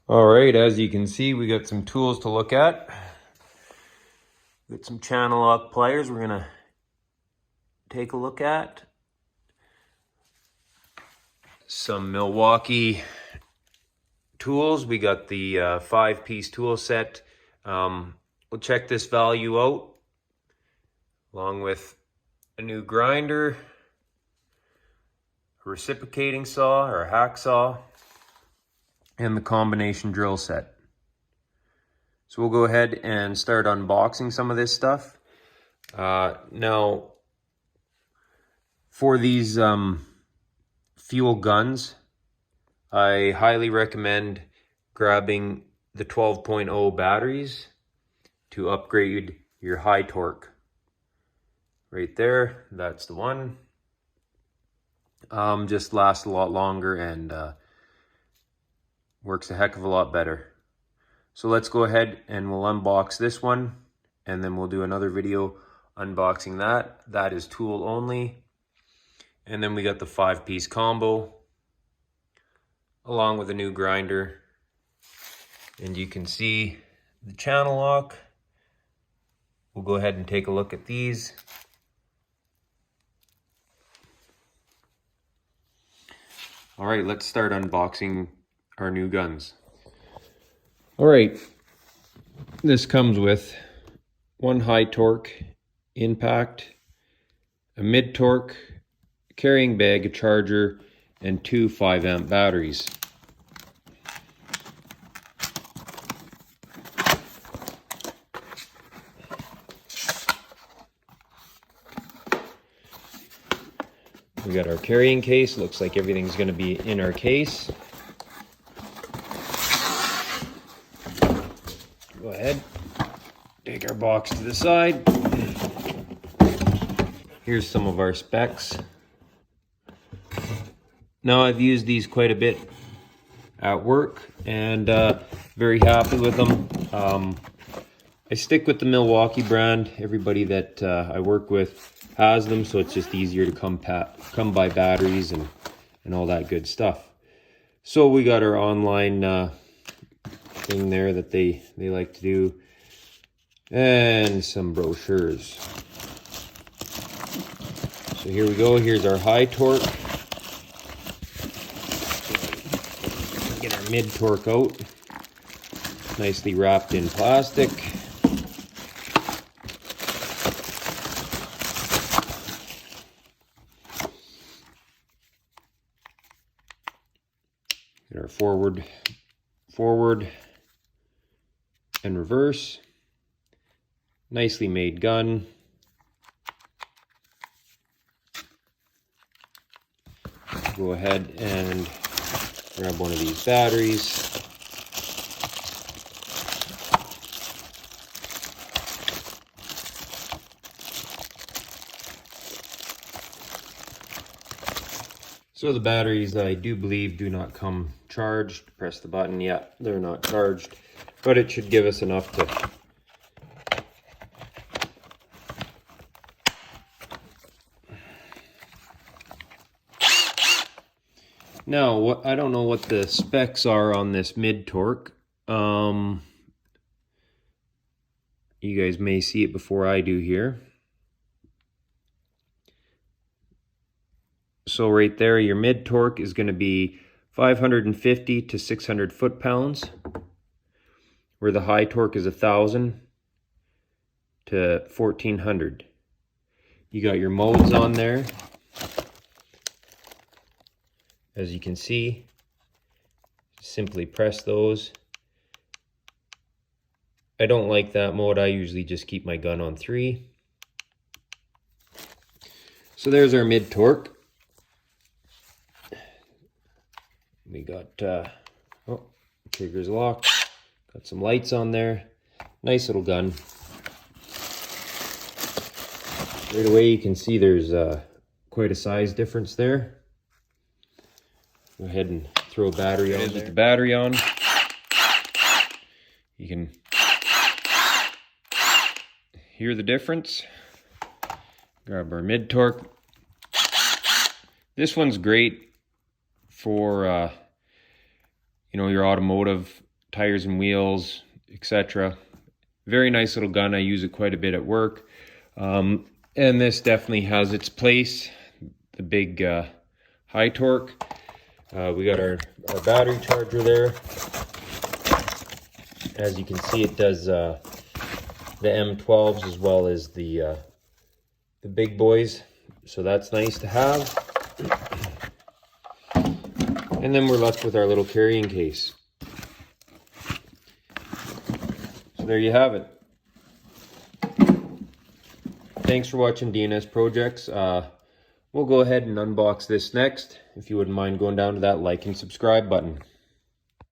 All right, as you can see, we got some tools to look at. Got some channel lock pliers we're gonna take a look at. Some Milwaukee tools. We got the 5-piece tool set. We'll check this value out along with a new grinder, a reciprocating saw or a hacksaw, and the combination drill set. So we'll go ahead and start unboxing some of this stuff. Now, for these fuel guns, I highly recommend grabbing the 12.0 batteries to upgrade your high torque. Right there, that's the one. Just lasts a lot longer and works a heck of a lot better. So let's go ahead and we'll unbox this one, and then we'll do another video unboxing that. That is tool only. And then we got the 5-piece combo along with a new grinder. And you can see the channel lock. We'll go ahead and take a look at these. All right, let's start unboxing our new guns. All right, this comes with one high torque impact, a mid torque carrying bag, a charger, and 2 5-amp batteries. We got our carrying case. Looks like everything's going to be in our case. Go ahead, take our box to the side. Here's some of our specs. Now, I've used these quite a bit at work and very happy with them. I stick with the Milwaukee brand. Everybody that I work with has them, so it's just easier to come by batteries and all that good stuff. So we got our online thing there that they like to do, and some brochures. So here we go. Here's our high torque. Get our mid torque out, nicely wrapped in plastic. Get our forward and reverse. Nicely made gun. Go ahead and grab one of these batteries. So the batteries, I do believe, do not come charged. Press the button. Yeah, they're not charged, but it should give us enough to now. I don't know what the specs are on this mid torque. You guys may see it before I do here. So right there, your mid torque is going to be 550 to 600 foot-pounds, where the high torque is 1,000 to 1,400. You got your modes on there. As you can see, simply press those. I don't like that mode. I usually just keep my gun on 3. So there's our mid torque. We got, oh, trigger's locked. Got some lights on there. Nice little gun. Right away you can see there's quite a size difference there. Go ahead and throw a battery on. With the battery on, you can hear the difference. Grab our mid torque. This one's great for you know, your automotive tires and wheels, etc. Very nice little gun. I use it quite a bit at work. And this definitely has its place. The big high torque. We got our battery charger there. As you can see, it does the M12s as well as the big boys. So that's nice to have. And then we're left with our little carrying case. So there you have it. Thanks for watching D&S Projects. We'll go ahead and unbox this next. If you wouldn't mind going down to that like and subscribe button.